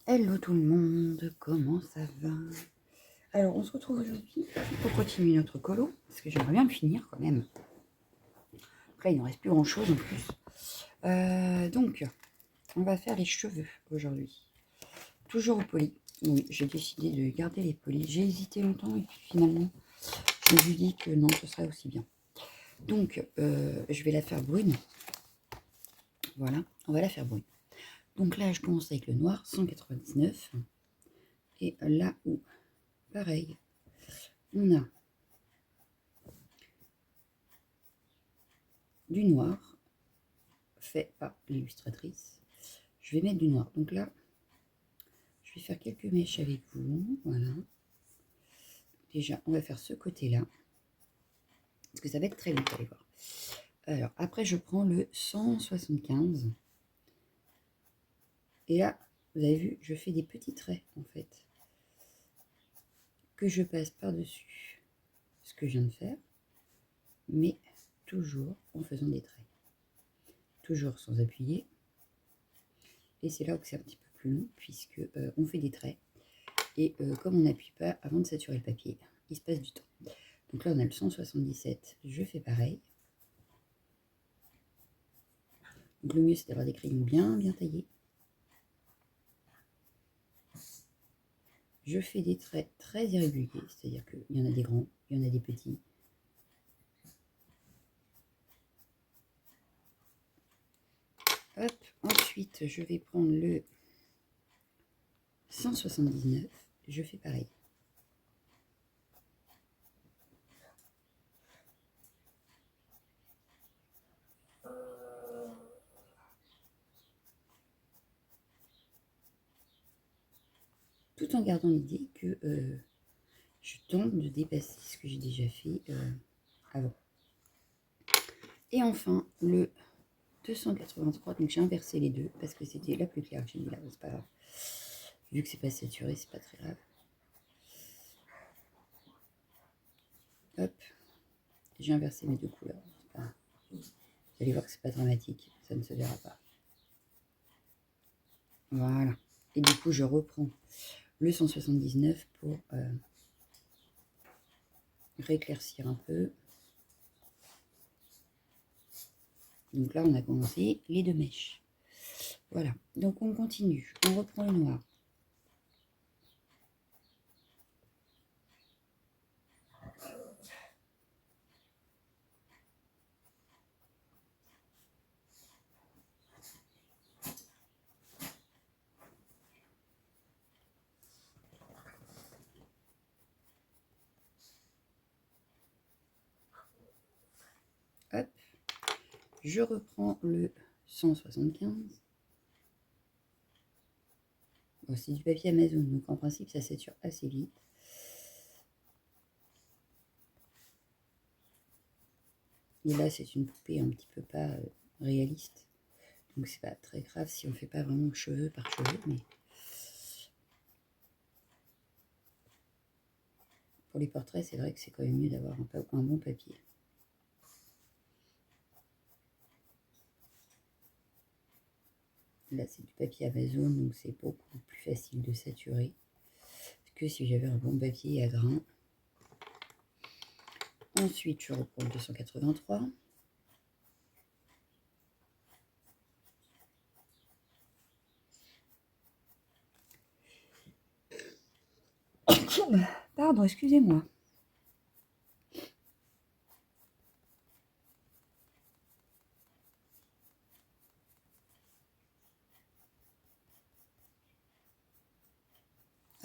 Hello tout le monde, comment ça va? Alors on se retrouve aujourd'hui pour continuer notre colo, parce que j'aimerais bien le finir quand même. Après il ne reste plus grand chose en plus. Donc on va faire les cheveux aujourd'hui. Toujours au poli. Oui, j'ai décidé de garder les polis. J'ai hésité longtemps et puis finalement je me suis dit que non, ce serait aussi bien. Donc je vais la faire brune. Voilà, on va la faire brune. Donc là je commence avec le noir, 199. Et là où, pareil, on a du noir fait par l'illustratrice. Je vais mettre du noir. Donc là, je vais faire quelques mèches avec vous. Voilà. Déjà, on va faire ce côté-là. Parce que ça va être très long, vous allez voir. Alors, après, je prends le 175. Et là, vous avez vu, je fais des petits traits, en fait. Que je passe par-dessus ce que je viens de faire. Mais toujours en faisant des traits. Toujours sans appuyer. Et c'est là où c'est un petit peu plus long, puisque on fait des traits. Et comme on n'appuie pas avant de saturer le papier, il se passe du temps. Donc là, on a le 177, je fais pareil. Donc le mieux, c'est d'avoir des crayons bien taillés. Je fais des traits très irréguliers, c'est-à-dire qu'il y en a des grands, il y en a des petits. Hop, ensuite, je vais prendre le 179, je fais pareil. Tout en gardant l'idée que je tente de dépasser ce que j'ai déjà fait avant. Et enfin, le 283, donc j'ai inversé les deux parce que c'était la plus claire que j'ai mis là, c'est pas grave. Vu que c'est pas saturé, c'est pas très grave. Hop, j'ai inversé mes deux couleurs. Vous allez voir que c'est pas dramatique, ça ne se verra pas. Voilà. Et du coup, je reprends le 179 pour rééclaircir un peu. Donc là, on a commencé les deux mèches. Voilà. Donc on continue. On reprend le noir. Hop. Je reprends le 175. Bon, c'est du papier Amazon, donc en principe, ça sature assez vite. Et là, c'est une poupée un petit peu pas réaliste. Donc c'est pas très grave si on fait pas vraiment cheveux par cheveux, mais pour les portraits, c'est vrai que c'est quand même mieux d'avoir un bon papier. Là, c'est du papier Amazon, donc c'est beaucoup plus facile de saturer que si j'avais un bon papier à grains. Ensuite, je reprends le 283. Pardon, excusez-moi.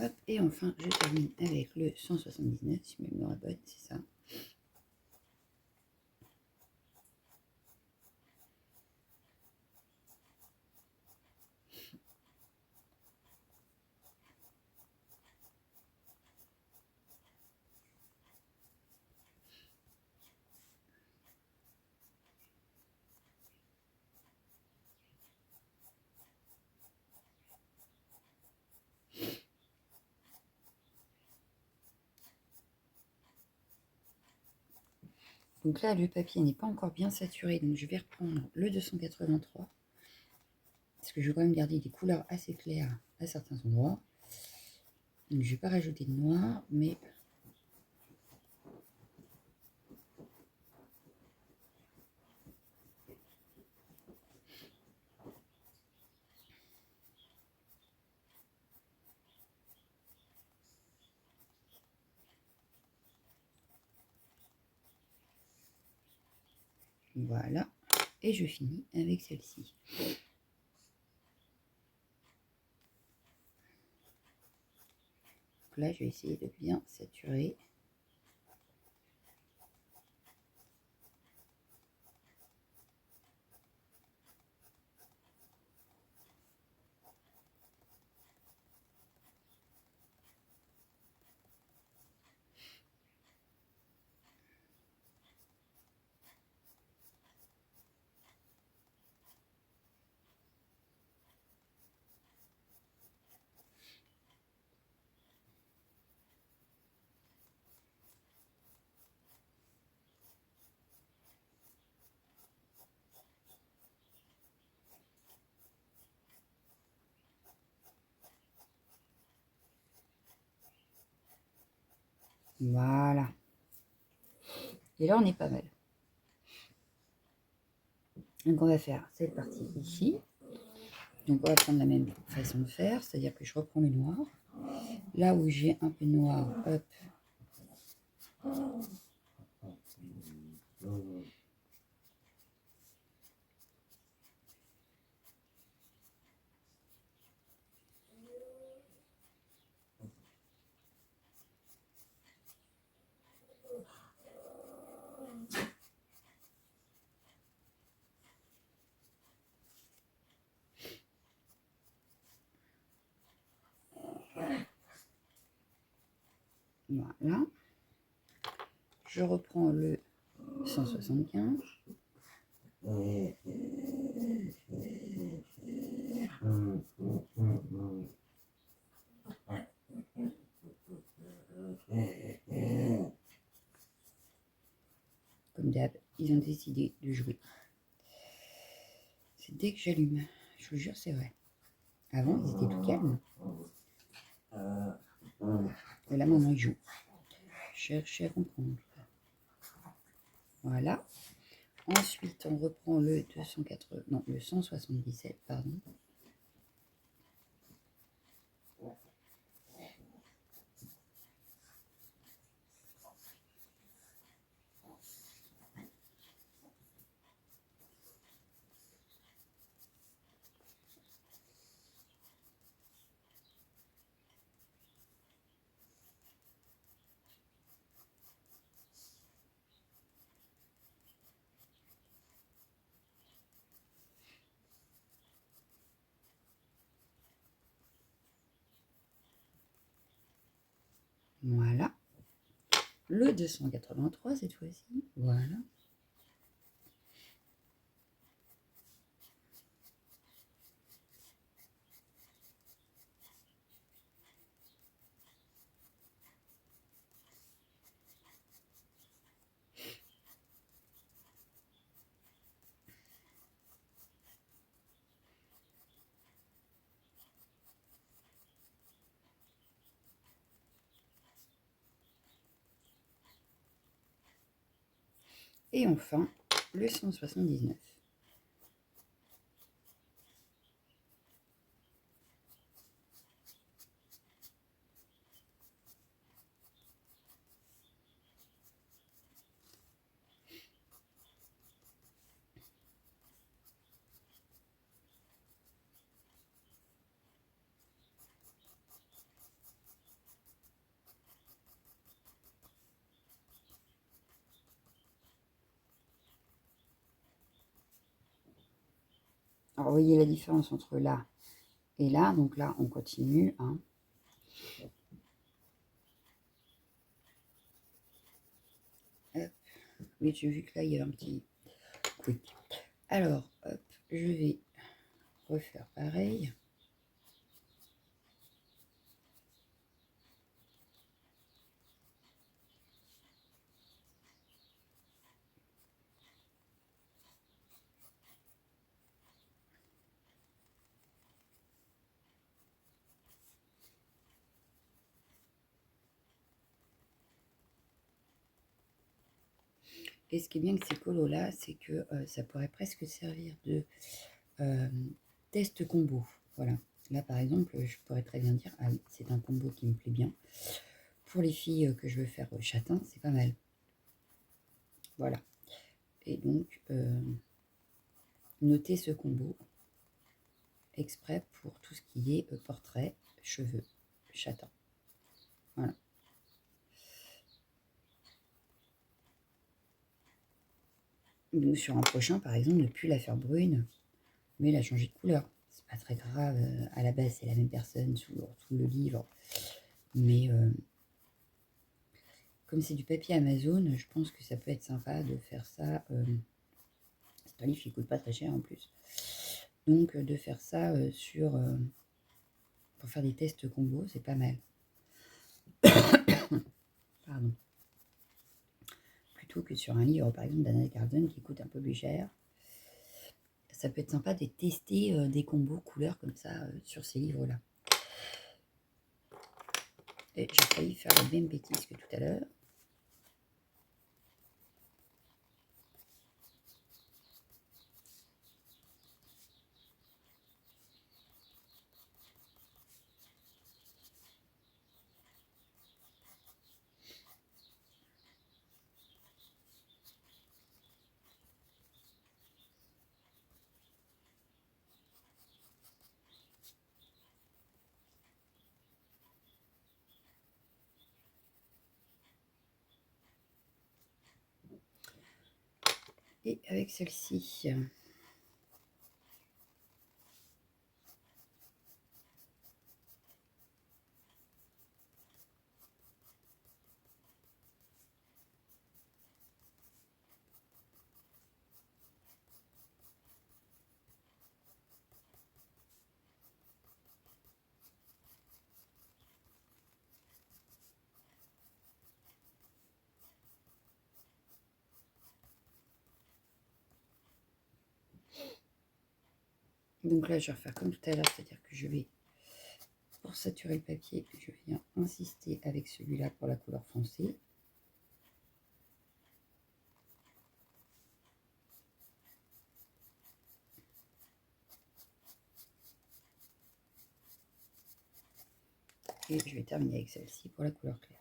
Hop, et enfin, je termine avec le 179, si ma mémoire est bonne, c'est ça. Donc là, le papier n'est pas encore bien saturé, donc je vais reprendre le 283. Parce que je veux quand même garder des couleurs assez claires à certains endroits. Donc, je vais pas rajouter de noir, mais voilà. Et je finis avec celle-ci. Là, je vais essayer de bien saturer. Voilà. Et là, on est pas mal. Donc, on va faire cette partie ici. Donc, on va prendre la même façon de faire, c'est-à-dire que je reprends le noir. Là où j'ai un peu noir, hop. Voilà. Je reprends le 175. Comme d'hab, ils ont décidé de jouer. C'est dès que j'allume. Je vous jure, c'est vrai. Avant, ils étaient tout calmes. Et là, maintenant, ils jouent. Cherchez à comprendre. Voilà. Ensuite, on reprend le 280, non, le 177, pardon. Voilà. Le 283 cette fois-ci. Voilà. Et enfin, le 179. Alors, vous voyez la différence entre là et là. Donc là, on continue. Hein. Hop. Oui, j'ai vu que là, il y avait un petit quick. Alors, hop, je vais refaire pareil. Et ce qui est bien avec ces colos-là, c'est que ça pourrait presque servir de test combo. Voilà. Là, par exemple, je pourrais très bien dire, ah oui, c'est un combo qui me plaît bien. Pour les filles que je veux faire châtain, c'est pas mal. Voilà. Et donc, notez ce combo exprès pour tout ce qui est portrait, cheveux, châtain. Voilà. Donc, sur un prochain, par exemple, ne plus la faire brune, mais la changer de couleur. C'est pas très grave. À la base, c'est la même personne sous le livre. Mais comme c'est du papier Amazon, je pense que ça peut être sympa de faire ça. C'est un livre qui coûte pas très cher en plus. Donc de faire ça pour faire des tests combo, c'est pas mal. Pardon. Plutôt que sur un livre, par exemple, d'Anna Garden qui coûte un peu plus cher. Ça peut être sympa de tester des combos couleurs comme ça sur ces livres-là. Et j'ai failli faire la même bêtise que tout à l'heure. Et avec celle-ci, donc là, je vais refaire comme tout à l'heure, c'est-à-dire que je vais, pour saturer le papier, je viens insister avec celui-là pour la couleur foncée. Et je vais terminer avec celle-ci pour la couleur claire.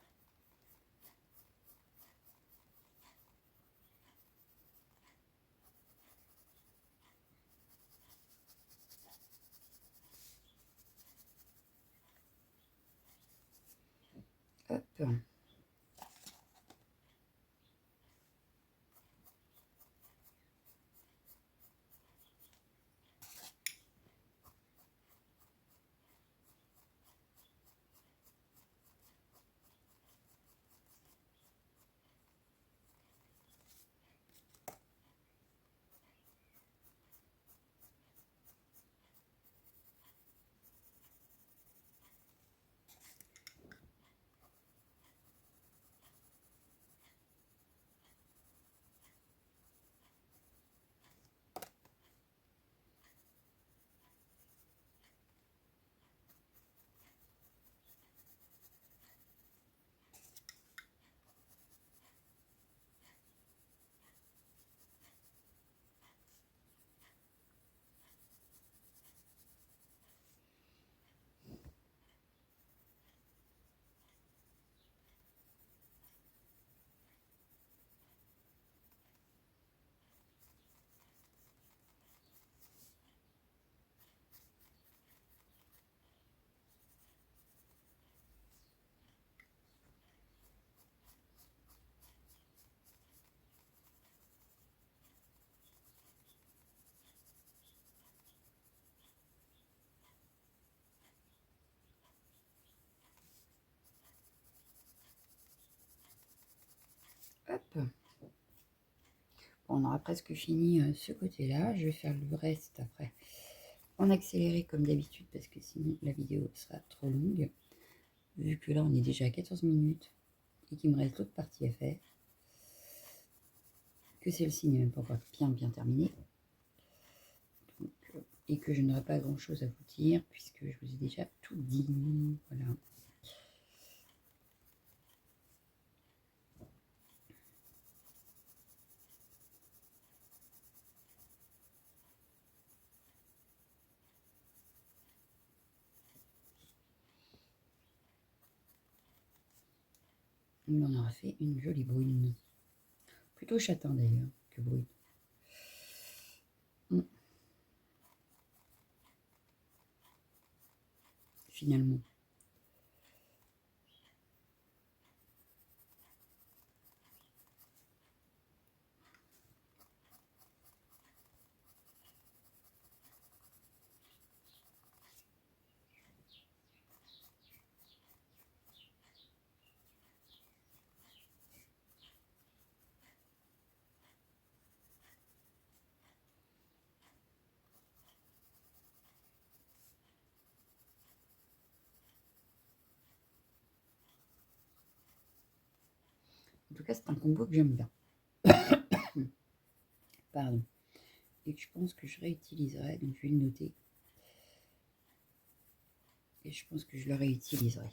Hop. Hop. Bon, on aura presque fini ce côté-là. Je vais faire le reste après en accéléré comme d'habitude parce que sinon la vidéo sera trop longue. Vu que là on est déjà à 14 minutes et qu'il me reste l'autre partie à faire. Que celle-ci n'est même pas encore bien terminée. Donc, et que je n'aurai pas grand chose à vous dire puisque je vous ai déjà tout dit. Voilà. On en aura fait une jolie brune. Plutôt châtain d'ailleurs que brune. Finalement. En tout cas, c'est un combo que j'aime bien. Pardon. Et que je pense que je réutiliserai, donc je vais le noter. Et je pense que je le réutiliserai.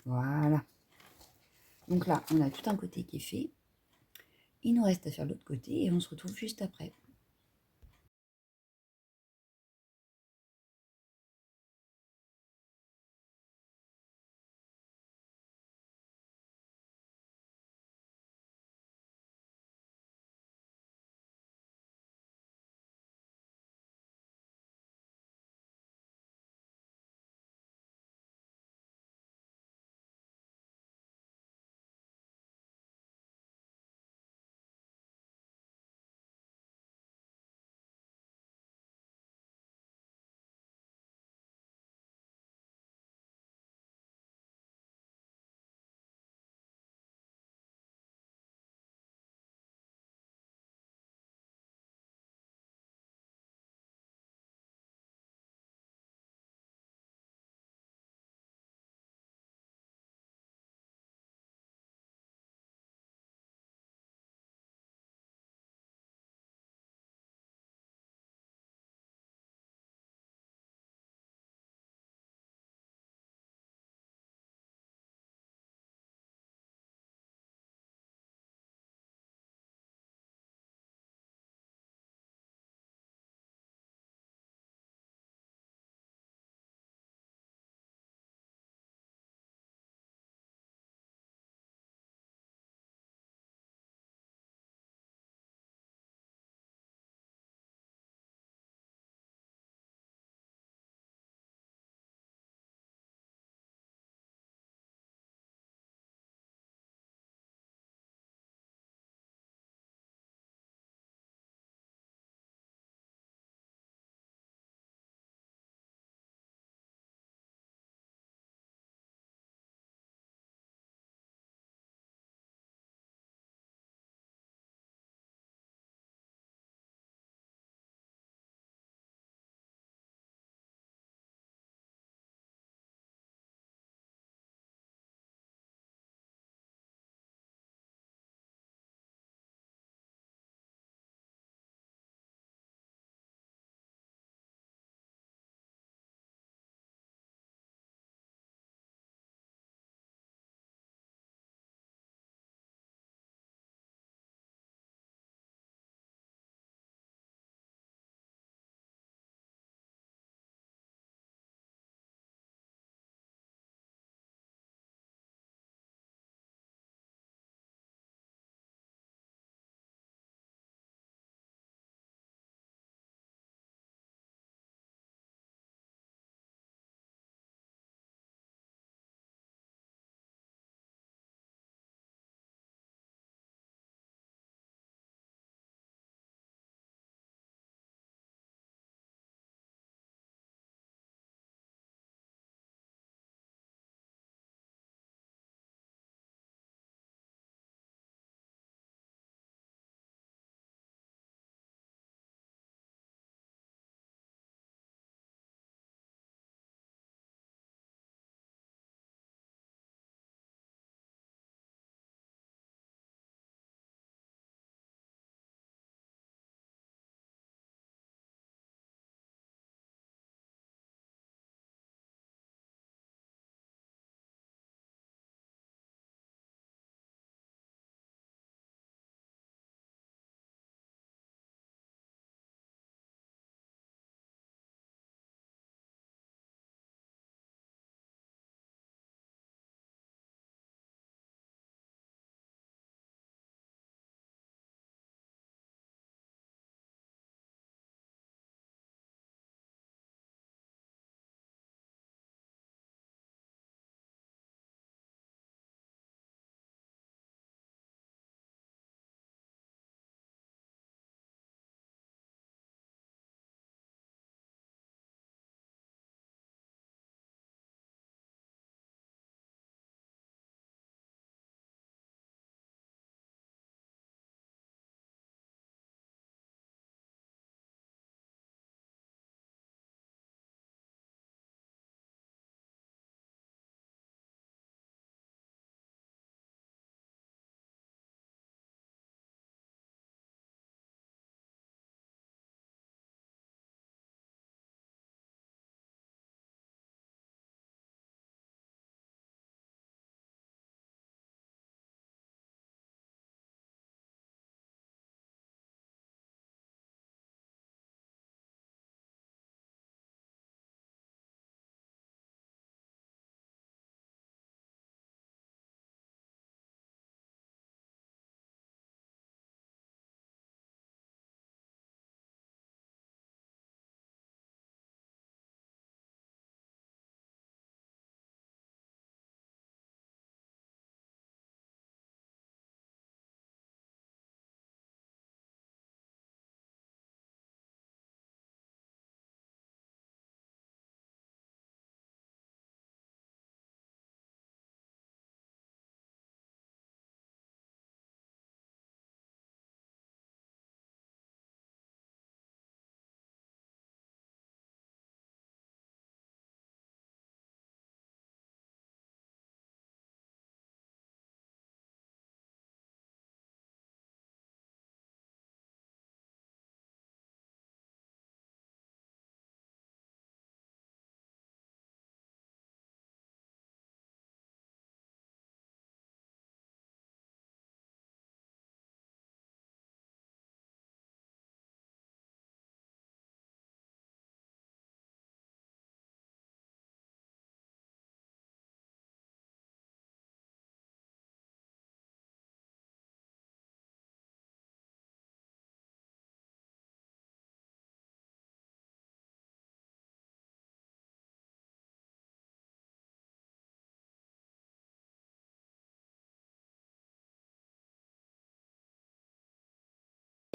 Voilà. Donc là, on a tout un côté qui est fait. Il nous reste à faire l'autre côté et on se retrouve juste après.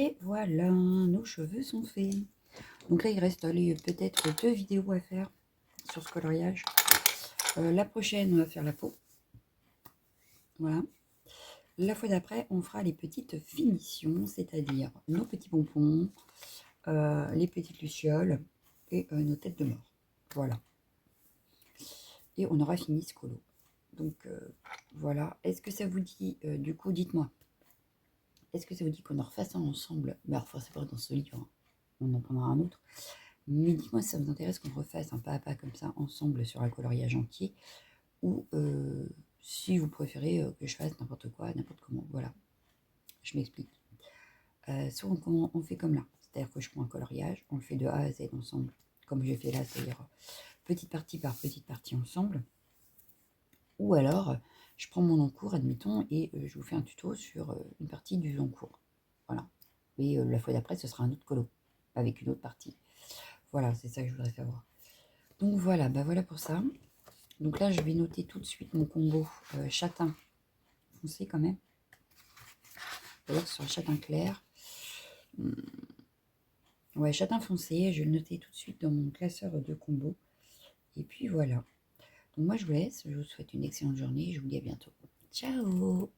Et voilà, nos cheveux sont faits. Donc là, il reste peut-être 2 vidéos à faire sur ce coloriage. La prochaine, on va faire la peau. Voilà. La fois d'après, on fera les petites finitions, c'est-à-dire nos petits pompons, les petites lucioles et nos têtes de mort. Voilà. Et on aura fini ce colo. Donc voilà. Est-ce que ça vous dit, du coup, dites-moi, est-ce que ça vous dit qu'on en refasse un ensemble? Mais alors, c'est pas dans ce livre, hein. On en prendra un autre. Mais dites-moi si ça vous intéresse qu'on refasse un pas à pas comme ça, ensemble, sur un coloriage entier. Ou si vous préférez que je fasse n'importe quoi, n'importe comment. Voilà. Je m'explique. Soit on fait comme là. C'est-à-dire que je prends un coloriage, on le fait de A à Z ensemble. Comme j'ai fait là, c'est-à-dire petite partie par petite partie ensemble. Ou alors, je prends mon encours, admettons, et je vous fais un tuto sur une partie du encours. Voilà. Et la fois d'après, ce sera un autre colo, avec une autre partie. Voilà, c'est ça que je voudrais savoir. Donc voilà, bah voilà pour ça. Donc là, je vais noter tout de suite mon combo châtain foncé quand même. D'ailleurs, sur le châtain clair. Ouais, châtain foncé, je vais le noter tout de suite dans mon classeur de combo. Et puis voilà. Donc moi, je vous laisse. Je vous souhaite une excellente journée. Je vous dis à bientôt. Ciao!